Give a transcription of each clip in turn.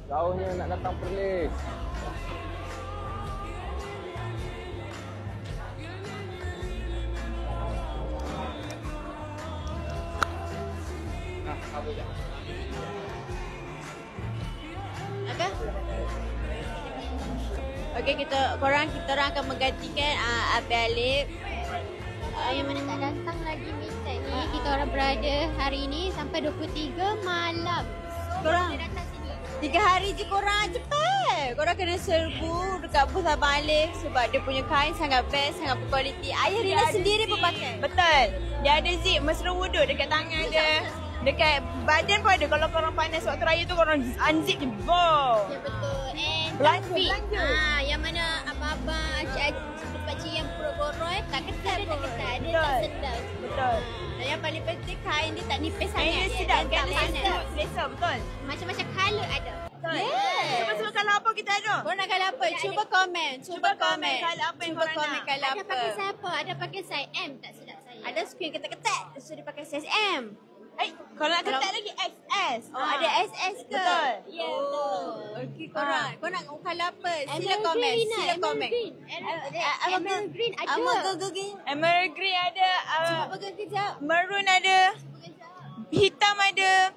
Jauhnya nak datang Perlis. Apa je? Apa? Okey, kita orang akan menggantikan Abang Alif. Yang mana tak datang lagi meeting ni. Kita orang berada hari ni sampai 23 malam. Korang datang sini. 3 hari je korang cepat. Korang kena serbu dekat booth Abang Alif sebab dia punya kain sangat best, sangat berkualiti. Ayah Rina sendiri pun pakai. Betul. Dia ada zip mesra wuduk dekat tangan dia. Dekat badan pun ada. Kalau korang panas waktu raya tu korang unzip je. Wow. Ya betul. And Belanja. yang mana abang-abang, pakcik yang pro-boroi tak ketat pun. Dia tak sedap. Betul. Dan yang paling penting kain dia tak nipis Kain sangat. dia sedap. Dan Kain tak dia panas. selesa. Betul. Macam-macam colour ada. Betul. Yes. Semua kalau apa kita ada. Korang nak colour apa? Cuba komen. Cuba komen colour apa yang Cuba korang komen nak. colour Ada apa. pakai siapa? Ada pakai size M tak silap saya. Ada screen ketat-ketat. So dia pakai size M. Kalau nak ketat lagi XS. Oh, ada SS ke? Betul. Ya, betul. Okey, korang nak colour apa? Sila Emerald komen. green, Sila emerald komen. green. Emerald green ada. Emerald green. Emerald green ada. Cuba pegang kejap. Maroon ada. Hitam ada.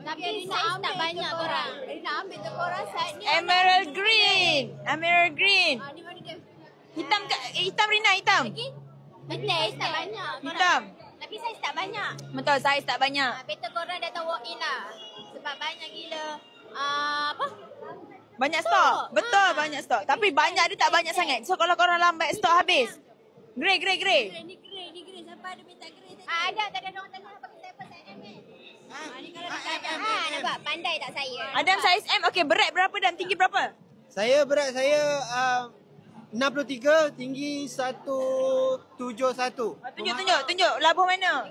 Tapi size tak banyak korang. Nak ambil tu korang side ni. Emerald green. Emerald green. Ni mana dia? Hitam hitam Rina, hitam. Betul, size tak banyak korang. Hitam. Tapi size tak banyak. Betul, saiz tak banyak. Better korang datang walk in lah. Sebab banyak gila. Apa? Banyak stok. Betul, banyak stok. Tapi banyak dia tak banyak sangat. So kalau korang lambat stok habis. Grey. Ni grey. Siapa ada minta grey tadi? Ada, tak ada orang tanya pakai siapa size M kan? Ni kalau tak ada. Nampak pandai tak saya? Adam saiz M. Okey, berat berapa dan tinggi berapa? Berat saya 63, tinggi 171. Tunjuk. Labuh mana?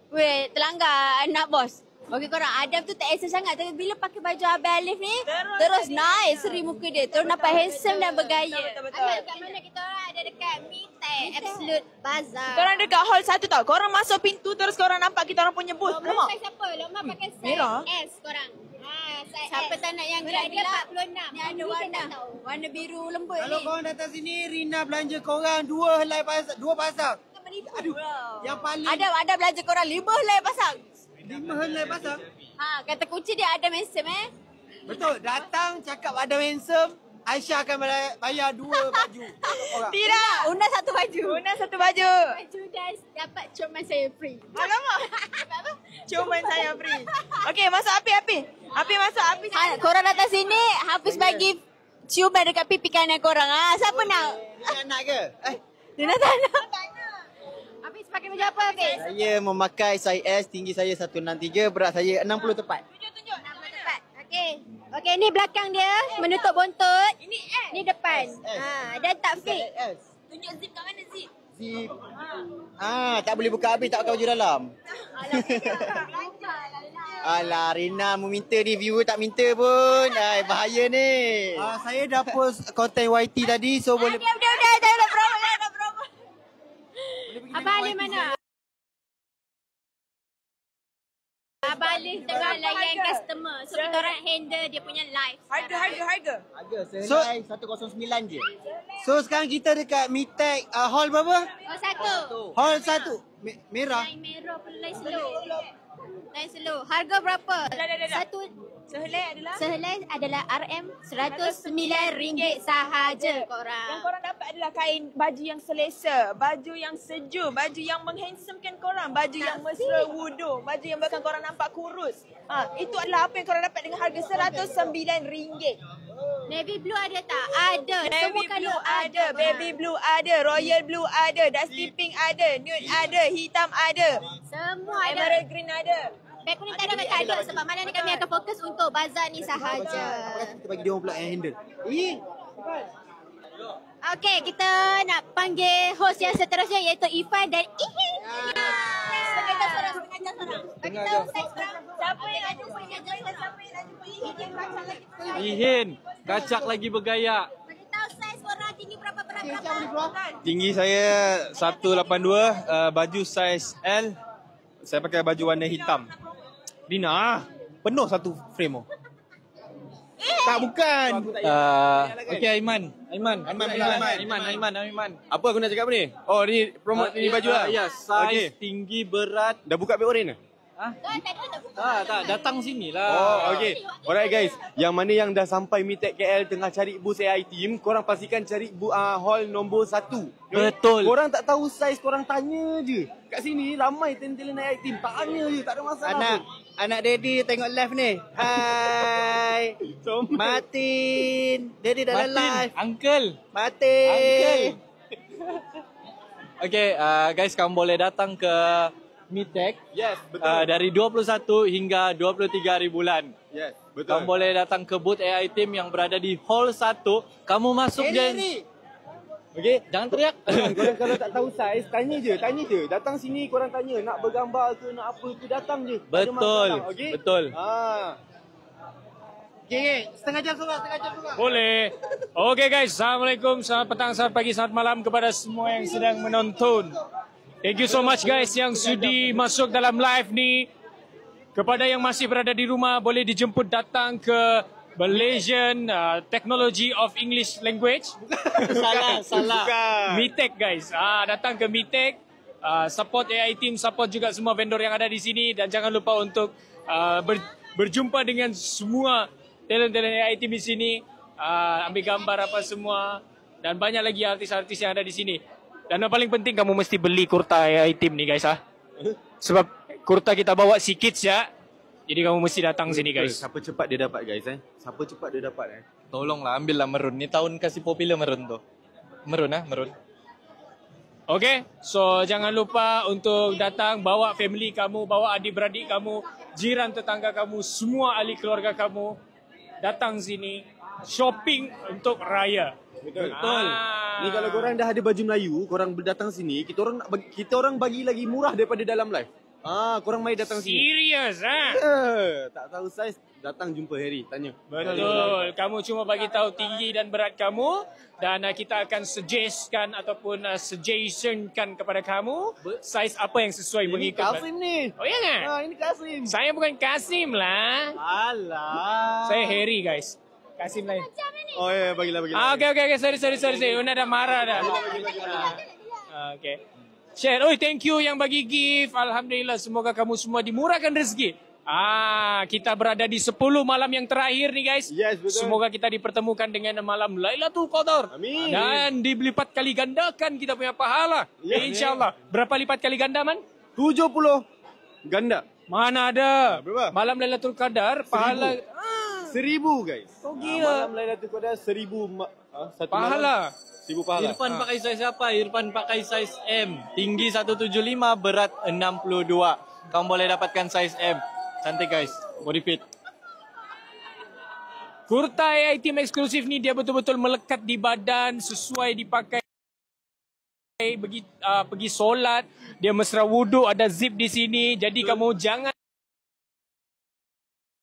Weh, terlanggar anak bos. Okey korang, Adam tu tak handsome sangat. Tapi bila pakai baju Abang Alif ni, terus naik seri muka dia. Terus nampak handsome dan bergaya. Betul. Kat mana kita orang ada dekat Mitek Absolute Bazaar. Korang dekat hall 1 tau. Korang masuk pintu terus korang nampak kita orang punya booth. Loma Nampak? size apa? Loma pakai size merah. S korang. Size Siapa S. tak nak yang Berat dia gelap? 46. Ni ada warna. Warna biru lembut Kalau ni. korang datang sini, Rina belanja korang 2 pasang. Aduh, yang paling Ada belanja korang 5 helai pasang. 5 helai pasang. Kata kunci dia Adam handsome Betul, datang cakap ada handsome, Aisyah akan bayar 2 baju orang. Tidak. Una satu baju. Baju dan dapat coman saya free. Alamak. Cuma saya free. Okey, masuk api. Api masuk api. Korang datang sini, Hafiz bagi ciuman dekat pipi kanan korang. Siapa nak? Rina nak ke? Dia nak tanya. Habis pakai baju apa? Okay. Saya memakai size S, tinggi saya 163, berat saya 60 tepat. Tunjuk. Okey, ni belakang dia menutup bontot. Ni depan. Dan tak fake. S. Tunjuk zip kat mana zip? Zip. Tak boleh buka habis tak pakai baju dalam. Alah, Rina meminta ni, viewer tak minta pun. Bahaya ni. Saya dah post konten YT tadi, so boleh. Udah, tak ada problem. Abang Alif mana? Abang Alif tengah layan customer. So kita orang handle dia punya live. Harga. Harga sehelai 109 je. So sekarang kita dekat Mitek hall berapa? Oh, satu. Hall 1. Merah. Lain merah pun lain slow. Harga berapa? Dah. Satu Sehelai adalah sehelai adalah RM109 sahaja korang. yang korang dapat adalah kain baju yang selesa, baju yang sejuk, baju yang menghandsomekan korang, baju yang mesra wuduk, baju yang bahkan korang nampak kurus. Itu adalah apa yang korang dapat dengan harga RM109. Navy blue ada tak? Ada. Navy Semua blue colour ada, baby blue ada, royal blue ada, dusty pink ada, nude ada, hitam ada, Semua ada. emerald green ada. Beg kuning tak ada sebab malam ni kami akan fokus untuk bazar ni sahaja. Kita bagi dia orang pula yang handle. Okey, kita nak panggil host yang seterusnya iaitu Ifan dan Ihin. Setengah jam seorang. Bagi tahu saiz berapa. Siapa yang nak jumpa Ihin? Ihin, kacak lagi bergaya. Bagi tahu saiz korang tinggi berapa, berat berapa. Tinggi saya 182, baju saiz L. Saya pakai baju warna hitam. Rina, penuh satu frame. Tak, bukan. Okey, Aiman. Apa aku nak cakap ni? Oh, ni promote ni baju lah. Ya, saiz, Okey. tinggi, berat. Dah buka Big Orange? Tak, datang sini lah. Oh, okey. Alright guys, yang mana yang dah sampai Meetek KL tengah cari booth AI team, korang pastikan cari hall nombor 1. Betul. Korang tak tahu saiz, korang tanya je. Kat sini ramai talent AI team, tanya je, tak ada masalah. Anak Daddy tengok live ni. Hai. Martin. Daddy dalam live. Uncle. Martin. Okey, guys, kamu boleh datang ke Meetek Yes, betul. dari 21 hingga 23 hari bulan. Yes, betul. Kamu boleh datang ke booth AI team yang berada di hall 1. Kamu masuk je. Okey, jangan teriak. Korang kalau tak tahu saiz, tanya je. Datang sini korang tanya, nak bergambar ke, nak apa ke, datang je. Tak ada Betul. masalah, okey? Betul. Okay, setengah jam surat. Boleh. Okey guys, Assalamualaikum, selamat petang, selamat pagi, selamat malam kepada semua yang sedang menonton. Thank you so much guys yang sudi masuk dalam live ni. Kepada yang masih berada di rumah, boleh dijemput datang ke Malaysian Technology of English Language. Salah. Meetek guys. Datang ke Meetek. Support AI team, support juga semua vendor yang ada di sini. Dan jangan lupa untuk berjumpa dengan semua talent-talent AI team di sini. Ambil gambar apa semua. Dan banyak lagi artis-artis yang ada di sini. Dan yang paling penting, kamu mesti beli kurta AI team ni guys. Sebab kurta kita bawa sikit ya. Jadi kamu mesti datang sini guys. Siapa cepat dia dapat guys Siapa cepat dia dapat Tolonglah ambillah merun. Ni tahun kasih popular merun tu. Merun. Okay, so jangan lupa untuk datang, bawa family kamu, bawa adik-beradik kamu, jiran tetangga kamu, semua ahli keluarga kamu. Datang sini, shopping untuk raya. Betul. Ni kalau korang dah ada baju Melayu, korang datang sini, kita orang bagi lagi murah daripada dalam live. Korang mai datang sini. Serius Tak tahu saiz, datang jumpa Harry, tanya. Betul. Kamu cuma bagi tahu tinggi dan berat kamu dan kita akan suggestkan ataupun suggestionkan kepada kamu saiz apa yang sesuai mengikut. Kasim ni. Oh ya kan? Ini Kasim. Saya bukan Kasim lah. Alah. Saya Harry guys. Kasim lain. Oh ya, bagilah. Okay. Sorry. Una dah marah dah. Okay. Share. Thank you yang bagi gift. Alhamdulillah, semoga kamu semua dimurahkan rezeki. Kita berada di 10 malam yang terakhir nih guys. Yes, betul. Semoga kita dipertemukan dengan malam Lailatul Qadar. Amin. Dan dilipat kali gandakan kita punya pahala. InsyaAllah. Berapa lipat kali ganda man? 70 ganda. Mana ada. Berapa? Malam Lailatul Qadar pahala 1000 guys. Oh gila. Malam Lailatul Qadar 1000 satu Pahala. malam. 1000 pahala. Irfan pakai saiz apa? Irfan pakai saiz M. Tinggi 175, berat 62. Kamu boleh dapatkan saiz M. Cantik guys. Body fit. Kurta AI team eksklusif ni dia betul-betul melekat di badan, sesuai dipakai pergi solat, dia mesra wuduk, ada zip di sini. Jadi kamu jangan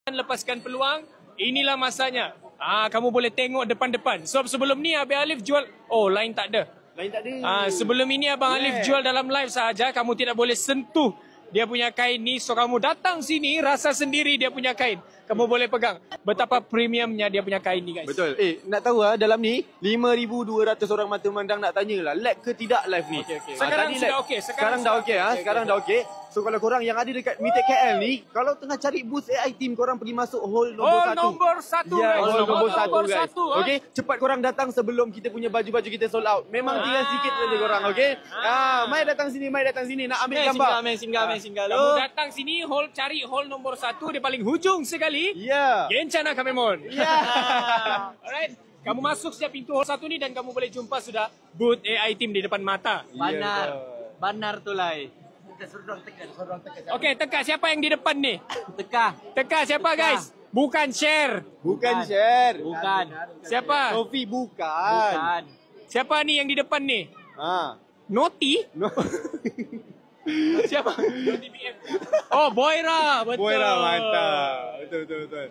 lepaskan peluang. Inilah masanya. Kamu boleh tengok depan-depan. So sebelum ni Abang Alif jual, lain tak ada. Sebelum ini Abang Alif jual dalam live sahaja, kamu tidak boleh sentuh dia punya kain ni. So kamu datang sini, rasa sendiri dia punya kain. Kamu boleh pegang betapa premiumnya dia punya kain ni guys. Betul. Nak tahu dalam ni 5,200 orang mata memandang nak tanyalah lag ke tidak live ni. Okay. Sekarang sudah okey. Sekarang dah okey. Sekarang dah okey. So kalau korang yang ada dekat Meetek KL ni, kalau tengah cari booth AI team, korang pergi masuk hall nombor 1. Nombor 1 Ya, guys. hall nombor 1 guys. Okey. Okey, cepat korang datang sebelum kita punya baju-baju kita sold out. Memang tinggal sikit saja korang, okey? Mai datang sini nak ambil gambar. Singgah. Kamu datang sini, cari hall nombor 1, dia paling hujung sekali. Ya. Gencana Kamemon. Ya. Alright. Kamu masuk setiap pintu hall 1 ni dan kamu boleh jumpa sudah booth AI team di depan mata. Banar tu lai. Okey, teka siapa yang di depan ni? Teka Siapa guys? Bukan share. Bukan share. Bukan. Siapa? Sofi bukan. Siapa ni yang di depan ni? Noti? No. Siapa? Noti BM. Oh, Boira. Betul. Boira mantap. Betul.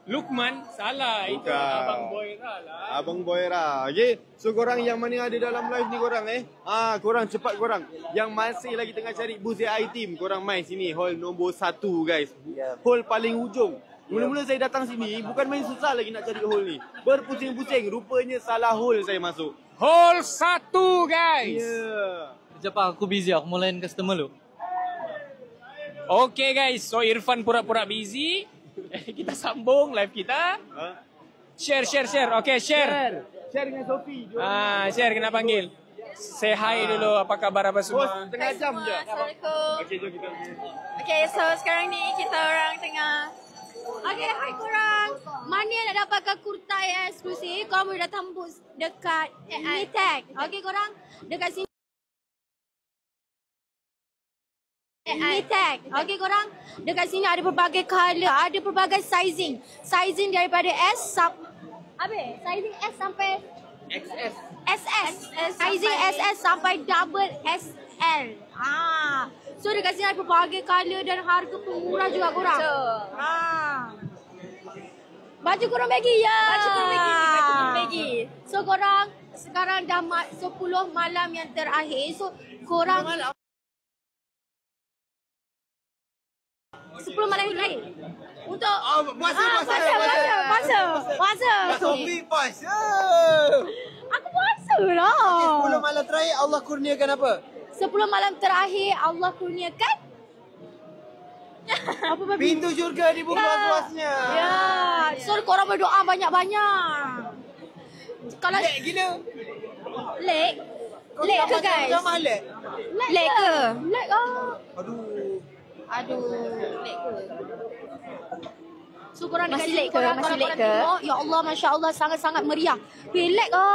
Lukman, salah. Itu Bukan. Abang Boyra lah. Abang Boyra. Okay. So korang yang mana ada dalam live ni korang korang cepat korang. Yang masih lagi tengah cari booth AI team, korang main sini hall nombor 1 guys. Hall paling hujung. Mula-mula saya datang sini bukan main susah lagi nak cari hall ni. Berpusing-pusing, rupanya salah hall saya masuk. Hall 1 guys. Sekejap Pak, aku busy. Aku mau layan customer lu. Okay guys, so Irfan pura-pura busy. Kita sambung live kita. Share. Okay, share. Share dengan Sophie. Share kena panggil. Say hi dulu, apa kabar apa semua? Tengah jam je. Assalamualaikum. Okay, jom kita. Okay, so sekarang ni kita orang tengah. Okay, hai korang. Mana yang nak dapatkan kurta yang eksklusif, korang boleh datang booth dekat Mitech. Okay korang, dekat sini. Mitech. Okay korang, dekat sini ada berbagai color, ada berbagai sizing. Sizing daripada S sizing S sampai XS. Sizing SS sampai double SL. So dekat sini ada berbagai color dan harga pun murah juga korang. Baju korang bagi ya. Baju korang bagi. So korang sekarang dah 10 malam yang terakhir. So korang 10 malam yang terakhir. Untuk puasa. Sophie puasa. Aku puasa lah. 10 malam terakhir Allah kurniakan apa? 10 malam terakhir Allah kurniakan apa babi? Pintu syurga dibuka luas-luasnya. Ya. So korang berdoa banyak-banyak. Kalau Lek gila. Lek ke guys? Macam lek. Lek ke? Lek Aduh. Lek ke? So korang Masih lek ke? korang Masih lek ke? tengok, ya Allah, Masya Allah, sangat-sangat meriah. Lek ke?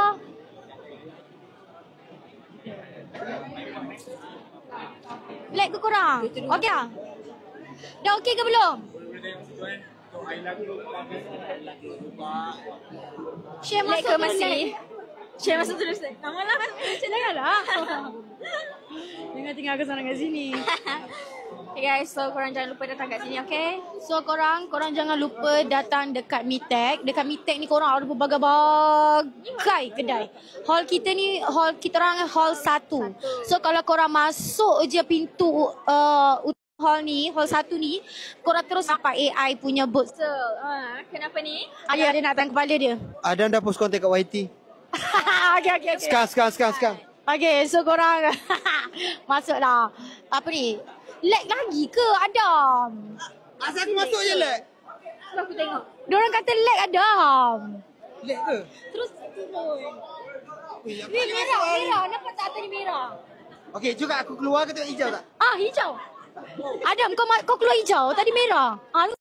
Lek ke korang? Okey tak? Dah okey ke belum? Share Lek masuk ke terus, masih? Lek. Share masuk terus. Janganlah. Janganlah. Jangan tinggalkan sana kat sini. Okay guys, so korang jangan lupa datang kat sini, okay? So korang jangan lupa datang dekat Mitech. Dekat Mitech ni korang ada berbagai-bagai kedai. Hall kita orang hall 1. So kalau korang masuk je pintu hall 1 ni, korang terus sampai AI punya booth. So, kenapa ni? Ayah dia nak datang kepala dia. Adam dah post kontak kat YT. Okay. Sekarang. Okay, so korang masuklah. Apa ni? Lag lagi ke Adam? Asal aku masuk je lek. Aku tengok. Diorang kata lag Adam. Lek ke? Terus ni merah. Nampak tak tadi merah? Okey, juga aku keluar ke tengok hijau tak? Hijau. Adam, kau keluar hijau. Tadi merah.